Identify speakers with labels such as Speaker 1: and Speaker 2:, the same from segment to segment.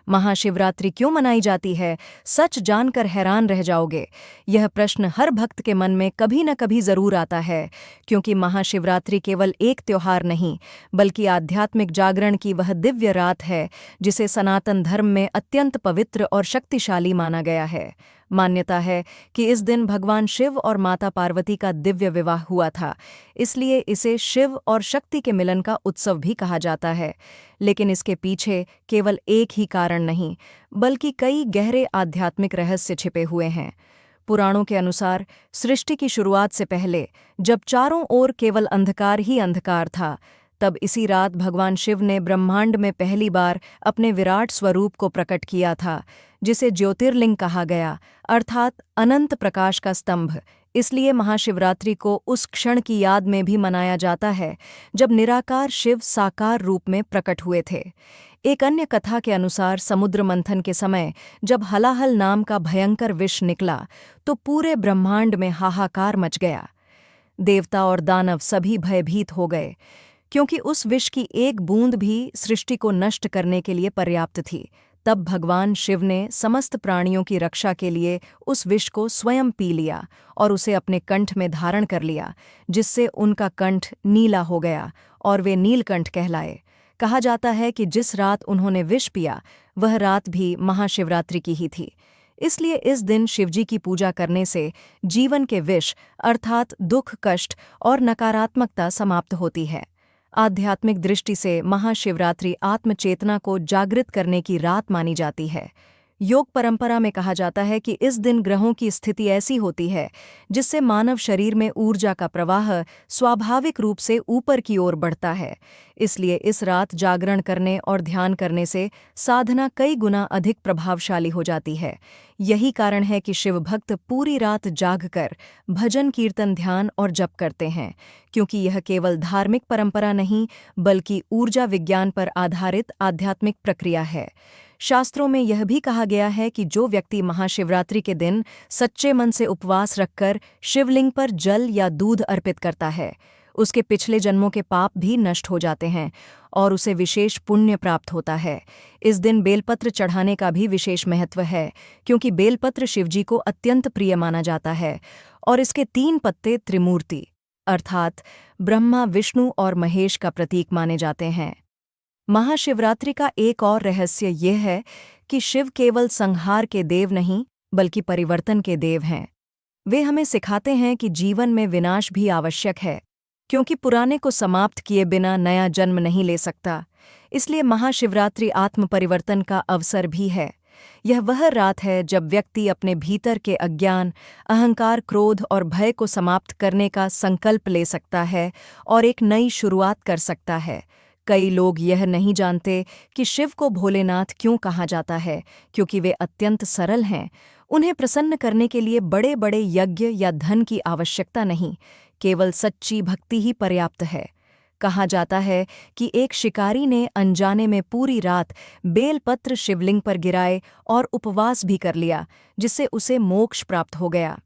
Speaker 1: महाशिवरात्रि क्यों मनाई जाती है, सच जानकर हैरान रह जाओगे। यह प्रश्न हर भक्त के मन में कभी न कभी जरूर आता है, क्योंकि महाशिवरात्रि केवल एक त्योहार नहीं, बल्कि आध्यात्मिक जागरण की वह दिव्य रात है जिसे सनातन धर्म में अत्यंत पवित्र और शक्तिशाली माना गया है। मान्यता है कि इस दिन भगवान शिव और माता पार्वती का दिव्य विवाह हुआ था, इसलिए इसे शिव और शक्ति के मिलन का उत्सव भी कहा जाता है। लेकिन इसके पीछे केवल एक ही कारण नहीं, बल्कि कई गहरे आध्यात्मिक रहस्य छिपे हुए हैं। पुराणों के अनुसार सृष्टि की शुरुआत से पहले, जब चारों ओर केवल अंधकार ही अंधकार था, तब इसी रात भगवान शिव ने ब्रह्मांड में पहली बार अपने विराट स्वरूप को प्रकट किया था, जिसे ज्योतिर्लिंग कहा गया, अर्थात अनंत प्रकाश का स्तंभ। इसलिए महाशिवरात्रि को उस क्षण की याद में भी मनाया जाता है जब निराकार शिव साकार रूप में प्रकट हुए थे। एक अन्य कथा के अनुसार समुद्र मंथन के समय जब हलाहल नाम का भयंकर विष निकला, तो पूरे ब्रह्मांड में हाहाकार मच गया। देवता और दानव सभी भयभीत हो गए, क्योंकि उस विष की एक बूंद भी सृष्टि को नष्ट करने के लिए पर्याप्त थी। तब भगवान शिव ने समस्त प्राणियों की रक्षा के लिए उस विष को स्वयं पी लिया और उसे अपने कंठ में धारण कर लिया, जिससे उनका कंठ नीला हो गया और वे नीलकंठ कहलाए। कहा जाता है कि जिस रात उन्होंने विष पिया, वह रात भी महाशिवरात्रि की ही थी। इसलिए इस दिन शिवजी की पूजा करने से जीवन के विष अर्थात दुख, कष्ट और नकारात्मकता समाप्त होती है। आध्यात्मिक दृष्टि से महाशिवरात्रि आत्मचेतना को जागृत करने की रात मानी जाती है। योग परंपरा में कहा जाता है कि इस दिन ग्रहों की स्थिति ऐसी होती है जिससे मानव शरीर में ऊर्जा का प्रवाह स्वाभाविक रूप से ऊपर की ओर बढ़ता है। इसलिए इस रात जागरण करने और ध्यान करने से साधना कई गुना अधिक प्रभावशाली हो जाती है। यही कारण है कि शिव भक्त पूरी रात जागकर भजन, कीर्तन, ध्यान और जप करते हैं, क्योंकि यह केवल धार्मिक परंपरा नहीं, बल्कि ऊर्जा विज्ञान पर आधारित आध्यात्मिक प्रक्रिया है। शास्त्रों में यह भी कहा गया है कि जो व्यक्ति महाशिवरात्रि के दिन सच्चे मन से उपवास रखकर शिवलिंग पर जल या दूध अर्पित करता है, उसके पिछले जन्मों के पाप भी नष्ट हो जाते हैं और उसे विशेष पुण्य प्राप्त होता है। इस दिन बेलपत्र चढ़ाने का भी विशेष महत्व है, क्योंकि बेलपत्र शिवजी को अत्यंत प्रिय माना जाता है और इसके 3 पत्ते त्रिमूर्ति अर्थात ब्रह्मा, विष्णु और महेश का प्रतीक माने जाते हैं। महाशिवरात्रि का एक और रहस्य यह है कि शिव केवल संहार के देव नहीं, बल्कि परिवर्तन के देव हैं। वे हमें सिखाते हैं कि जीवन में विनाश भी आवश्यक है, क्योंकि पुराने को समाप्त किए बिना नया जन्म नहीं ले सकता। इसलिए महाशिवरात्रि आत्म परिवर्तन का अवसर भी है। यह वह रात है जब व्यक्ति अपने भीतर के अज्ञान, अहंकार, क्रोध और भय को समाप्त करने का संकल्प ले सकता है और एक नई शुरुआत कर सकता है। कई लोग यह नहीं जानते कि शिव को भोलेनाथ क्यों कहा जाता है, क्योंकि वे अत्यंत सरल हैं। उन्हें प्रसन्न करने के लिए बड़े बड़े यज्ञ या धन की आवश्यकता नहीं, केवल सच्ची भक्ति ही पर्याप्त है। कहा जाता है कि एक शिकारी ने अनजाने में पूरी रात बेलपत्र शिवलिंग पर गिराए और उपवास भी कर लिया, जिससे उसे मोक्ष प्राप्त हो गया।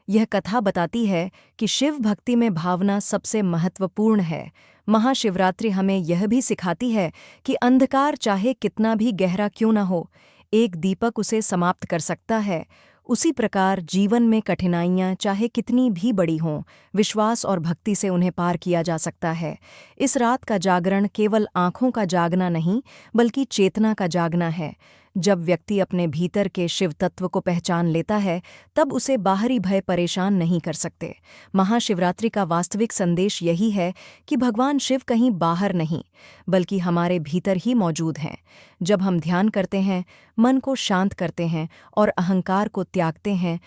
Speaker 1: यह कथा बताती है कि शिव भक्ति में भावना सबसे महत्वपूर्ण है। महाशिवरात्रि हमें यह भी सिखाती है कि अंधकार चाहे कितना भी गहरा क्यों न हो, एक दीपक उसे समाप्त कर सकता है। उसी प्रकार जीवन में कठिनाइयाँ चाहे कितनी भी बड़ी हों, विश्वास और भक्ति से उन्हें पार किया जा सकता है। इस रात का जागरण केवल आँखों का जागना नहीं, बल्कि चेतना का जागना है। जब व्यक्ति अपने भीतर के शिव तत्व को पहचान लेता है, तब उसे बाहरी भय परेशान नहीं कर सकते। महाशिवरात्रि का वास्तविक संदेश यही है कि भगवान शिव कहीं बाहर नहीं, बल्कि हमारे भीतर ही मौजूद हैं। जब हम ध्यान करते हैं, मन को शांत करते हैं और अहंकार को त्यागते हैं,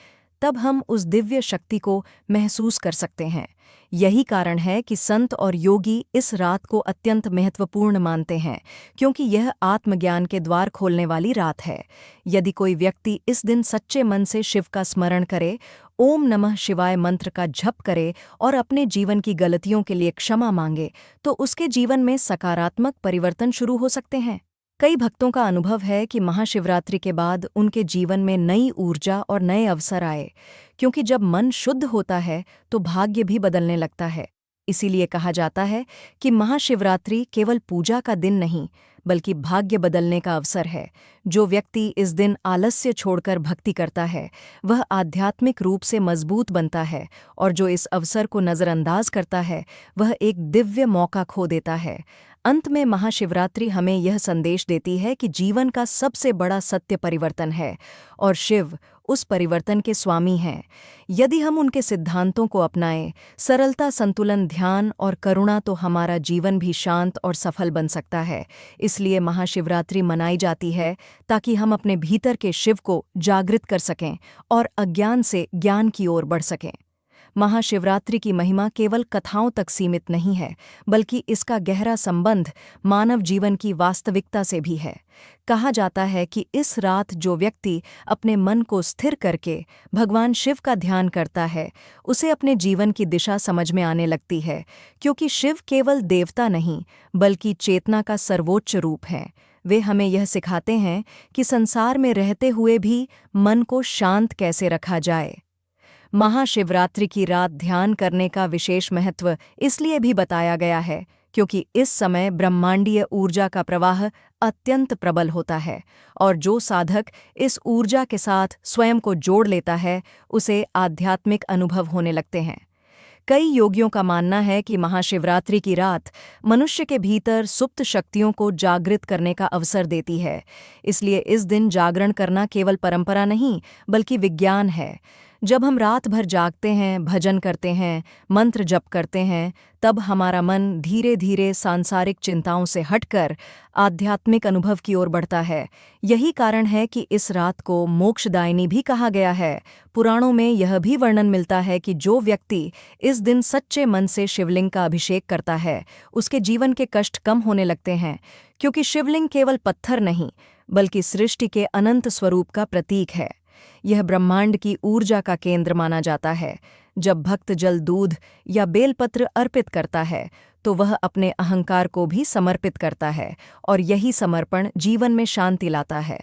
Speaker 1: तब हम उस दिव्य शक्ति को महसूस कर सकते हैं। यही कारण है कि संत और योगी इस रात को अत्यंत महत्वपूर्ण मानते हैं, क्योंकि यह आत्मज्ञान के द्वार खोलने वाली रात है। यदि कोई व्यक्ति इस दिन सच्चे मन से शिव का स्मरण करे, ओम नमः शिवाय मंत्र का जप करे और अपने जीवन की गलतियों के लिए क्षमा मांगे, तो उसके जीवन में सकारात्मक परिवर्तन शुरू हो सकते हैं। कई भक्तों का अनुभव है कि महाशिवरात्रि के बाद उनके जीवन में नई ऊर्जा और नए अवसर आए, क्योंकि जब मन शुद्ध होता है तो भाग्य भी बदलने लगता है। इसीलिए कहा जाता है कि महाशिवरात्रि केवल पूजा का दिन नहीं, बल्कि भाग्य बदलने का अवसर है। जो व्यक्ति इस दिन आलस्य छोड़कर भक्ति करता है वह आध्यात्मिक रूप से मजबूत बनता है, और जो इस अवसर को नज़रअंदाज करता है वह एक दिव्य मौका खो देता है। अंत में महाशिवरात्रि हमें यह संदेश देती है कि जीवन का सबसे बड़ा सत्य परिवर्तन है, और शिव उस परिवर्तन के स्वामी हैं। यदि हम उनके सिद्धांतों को अपनाएं, सरलता, संतुलन, ध्यान और करुणा, तो हमारा जीवन भी शांत और सफल बन सकता है। इसलिए महाशिवरात्रि मनाई जाती है ताकि हम अपने भीतर के शिव को जागृत कर सकें और अज्ञान से ज्ञान की ओर बढ़ सकें। महाशिवरात्रि की महिमा केवल कथाओं तक सीमित नहीं है, बल्कि इसका गहरा संबंध मानव जीवन की वास्तविकता से भी है। कहा जाता है कि इस रात जो व्यक्ति अपने मन को स्थिर करके भगवान शिव का ध्यान करता है, उसे अपने जीवन की दिशा समझ में आने लगती है, क्योंकि शिव केवल देवता नहीं बल्कि चेतना का सर्वोच्च रूप है। वे हमें यह सिखाते हैं कि संसार में रहते हुए भी मन को शांत कैसे रखा जाए। महाशिवरात्रि की रात ध्यान करने का विशेष महत्व इसलिए भी बताया गया है क्योंकि इस समय ब्रह्मांडीय ऊर्जा का प्रवाह अत्यंत प्रबल होता है, और जो साधक इस ऊर्जा के साथ स्वयं को जोड़ लेता है उसे आध्यात्मिक अनुभव होने लगते हैं। कई योगियों का मानना है कि महाशिवरात्रि की रात मनुष्य के भीतर सुप्त शक्तियों को जागृत करने का अवसर देती है। इसलिए इस दिन जागरण करना केवल परंपरा नहीं बल्कि विज्ञान है। जब हम रात भर जागते हैं, भजन करते हैं, मंत्र जप करते हैं, तब हमारा मन धीरे धीरे सांसारिक चिंताओं से हटकर आध्यात्मिक अनुभव की ओर बढ़ता है। यही कारण है कि इस रात को मोक्षदायिनी भी कहा गया है। पुराणों में यह भी वर्णन मिलता है कि जो व्यक्ति इस दिन सच्चे मन से शिवलिंग का अभिषेक करता है उसके जीवन के कष्ट कम होने लगते हैं, क्योंकि शिवलिंग केवल पत्थर नहीं बल्कि सृष्टि के अनंत स्वरूप का प्रतीक है। यह ब्रह्मांड की ऊर्जा का केंद्र माना जाता है। जब भक्त जल, दूध या बेलपत्र अर्पित करता है तो वह अपने अहंकार को भी समर्पित करता है, और यही समर्पण जीवन में शांति लाता है।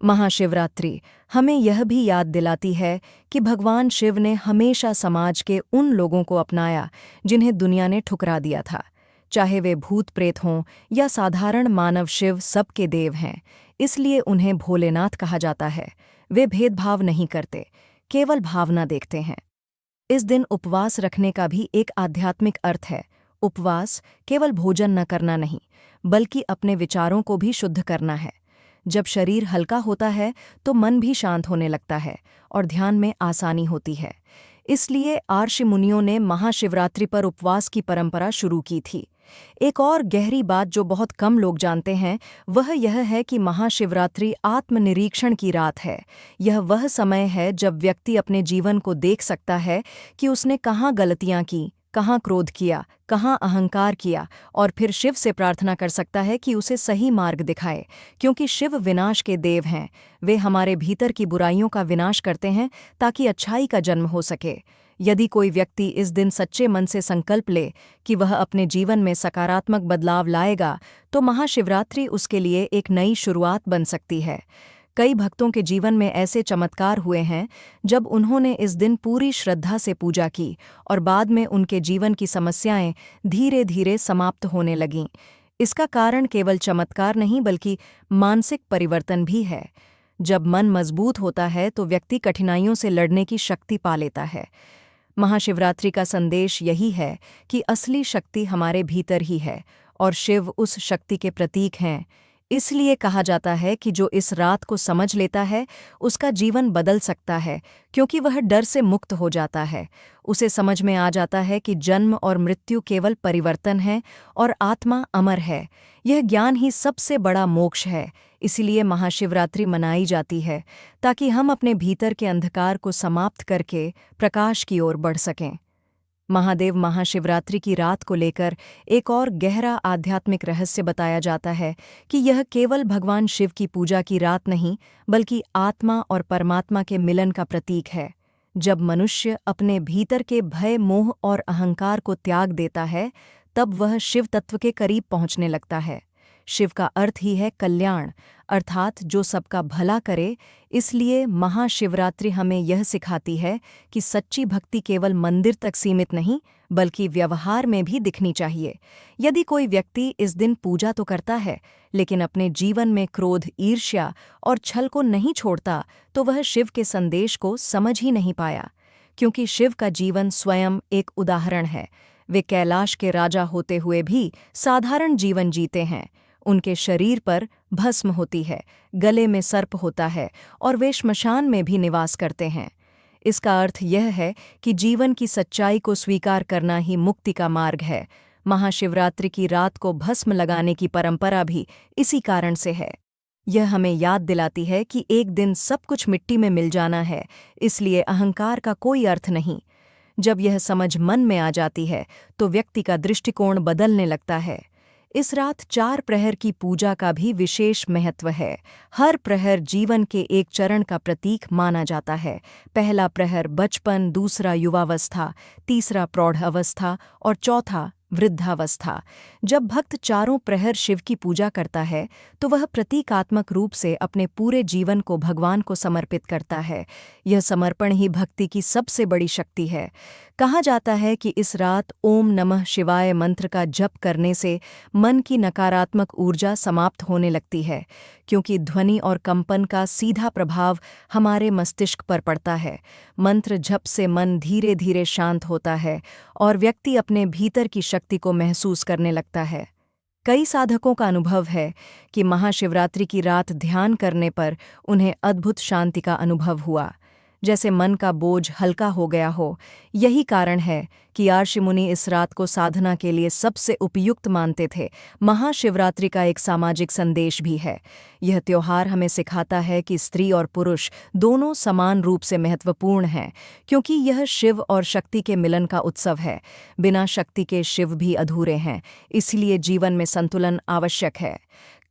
Speaker 1: महाशिवरात्रि हमें यह भी याद दिलाती है कि भगवान शिव ने हमेशा समाज के उन लोगों को अपनाया जिन्हें दुनिया ने ठुकरा दिया था। चाहे वे भूत प्रेत हों या साधारण मानव, शिव सबके देव हैं। इसलिए उन्हें भोलेनाथ कहा जाता है। वे भेदभाव नहीं करते, केवल भावना देखते हैं। इस दिन उपवास रखने का भी एक आध्यात्मिक अर्थ है। उपवास केवल भोजन न करना नहीं बल्कि अपने विचारों को भी शुद्ध करना है। जब शरीर हल्का होता है तो मन भी शांत होने लगता है और ध्यान में आसानी होती है। इसलिए आर्षि मुनियों ने महाशिवरात्रि पर उपवास की परंपरा शुरू की थी। एक और गहरी बात जो बहुत कम लोग जानते हैं वह यह है कि महाशिवरात्रि आत्मनिरीक्षण की रात है। यह वह समय है जब व्यक्ति अपने जीवन को देख सकता है कि उसने कहाँ गलतियाँ की, कहाँ क्रोध किया, कहाँ अहंकार किया, और फिर शिव से प्रार्थना कर सकता है कि उसे सही मार्ग दिखाए, क्योंकि शिव विनाश के देव हैं। वे हमारे भीतर की बुराइयों का विनाश करते हैं ताकि अच्छाई का जन्म हो सके। यदि कोई व्यक्ति इस दिन सच्चे मन से संकल्प ले कि वह अपने जीवन में सकारात्मक बदलाव लाएगा तो महाशिवरात्रि उसके लिए एक नई शुरुआत बन सकती है। कई भक्तों के जीवन में ऐसे चमत्कार हुए हैं जब उन्होंने इस दिन पूरी श्रद्धा से पूजा की और बाद में उनके जीवन की समस्याएं धीरे धीरे समाप्त होने लगीं। इसका कारण केवल चमत्कार नहीं बल्कि मानसिक परिवर्तन भी है। जब मन मजबूत होता है तो व्यक्ति कठिनाइयों से लड़ने की शक्ति पा लेता है। महाशिवरात्रि का संदेश यही है कि असली शक्ति हमारे भीतर ही है और शिव उस शक्ति के प्रतीक हैं। इसलिए कहा जाता है कि जो इस रात को समझ लेता है उसका जीवन बदल सकता है, क्योंकि वह डर से मुक्त हो जाता है। उसे समझ में आ जाता है कि जन्म और मृत्यु केवल परिवर्तन है और आत्मा अमर है। यह ज्ञान ही सबसे बड़ा मोक्ष है। इसीलिए महाशिवरात्रि मनाई जाती है ताकि हम अपने भीतर के अंधकार को समाप्त करके प्रकाश की ओर बढ़ सकें। महादेव महाशिवरात्रि की रात को लेकर एक और गहरा आध्यात्मिक रहस्य बताया जाता है कि यह केवल भगवान शिव की पूजा की रात नहीं बल्कि आत्मा और परमात्मा के मिलन का प्रतीक है। जब मनुष्य अपने भीतर के भय, मोह और अहंकार को त्याग देता है तब वह शिव तत्व के करीब पहुंचने लगता है। शिव का अर्थ ही है कल्याण, अर्थात जो सबका भला करे। इसलिए महाशिवरात्रि हमें यह सिखाती है कि सच्ची भक्ति केवल मंदिर तक सीमित नहीं, बल्कि व्यवहार में भी दिखनी चाहिए। यदि कोई व्यक्ति इस दिन पूजा तो करता है, लेकिन अपने जीवन में क्रोध, ईर्ष्या और छल को नहीं छोड़ता, तो वह शिव के संदेश को समझ ही नहीं पाया। क्योंकि शिव का जीवन स्वयं एक उदाहरण है। वे कैलाश के राजा होते हुए भी साधारण जीवन जीते हैं। उनके शरीर पर भस्म होती है, गले में सर्प होता है और वे श्मशान में भी निवास करते हैं। इसका अर्थ यह है कि जीवन की सच्चाई को स्वीकार करना ही मुक्ति का मार्ग है। महाशिवरात्रि की रात को भस्म लगाने की परंपरा भी इसी कारण से है। यह हमें याद दिलाती है कि एक दिन सब कुछ मिट्टी में मिल जाना है, इसलिए अहंकार का कोई अर्थ नहीं। जब यह समझ मन में आ जाती है, तो व्यक्ति का दृष्टिकोण बदलने लगता है। इस रात 4 प्रहर की पूजा का भी विशेष महत्व है। हर प्रहर जीवन के एक चरण का प्रतीक माना जाता है। पहला प्रहर बचपन, दूसरा युवावस्था, तीसरा प्रौढ़ अवस्था और चौथा वृद्धावस्था। जब भक्त चारों प्रहर शिव की पूजा करता है, तो वह प्रतीकात्मक रूप से अपने पूरे जीवन को भगवान को समर्पित करता है। यह समर्पण ही भक्ति की सबसे बड़ी शक्ति है। कहा जाता है कि इस रात ओम नमः शिवाय मंत्र का जप करने से मन की नकारात्मक ऊर्जा समाप्त होने लगती है, क्योंकि ध्वनि और कंपन का सीधा प्रभाव हमारे मस्तिष्क पर पड़ता है। मंत्र जप से मन धीरे धीरे शांत होता है और व्यक्ति अपने भीतर की शक्ति को महसूस करने लगता है। कई साधकों का अनुभव है कि महाशिवरात्रि की रात ध्यान करने पर उन्हें अद्भुत शांति का अनुभव हुआ, जैसे मन का बोझ हल्का हो गया हो। यही कारण है कि ऋषि मुनि इस रात को साधना के लिए सबसे उपयुक्त मानते थे। महाशिवरात्रि का एक सामाजिक संदेश भी है। यह त्योहार हमें सिखाता है कि स्त्री और पुरुष दोनों समान रूप से महत्वपूर्ण हैं, क्योंकि यह शिव और शक्ति के मिलन का उत्सव है। बिना शक्ति के शिव भी अधूरे हैं, इसलिए जीवन में संतुलन आवश्यक है।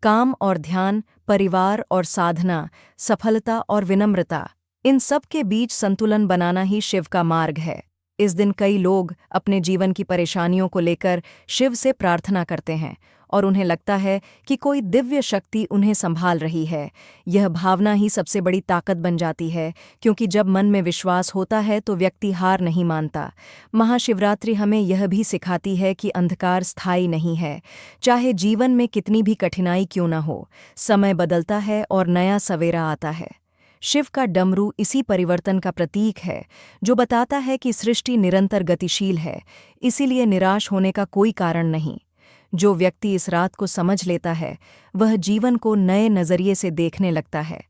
Speaker 1: काम और ध्यान, परिवार और साधना, सफलता और विनम्रता, इन सब के बीच संतुलन बनाना ही शिव का मार्ग है। इस दिन कई लोग अपने जीवन की परेशानियों को लेकर शिव से प्रार्थना करते हैं और उन्हें लगता है कि कोई दिव्य शक्ति उन्हें संभाल रही है। यह भावना ही सबसे बड़ी ताकत बन जाती है, क्योंकि जब मन में विश्वास होता है तो व्यक्ति हार नहीं मानता। महाशिवरात्रि हमें यह भी सिखाती है कि अंधकार स्थायी नहीं है। चाहे जीवन में कितनी भी कठिनाई क्यों न हो, समय बदलता है और नया सवेरा आता है। शिव का डमरू इसी परिवर्तन का प्रतीक है, जो बताता है कि सृष्टि निरंतर गतिशील है, इसीलिए निराश होने का कोई कारण नहीं। जो व्यक्ति इस रात को समझ लेता है, वह जीवन को नए नज़रिए से देखने लगता है।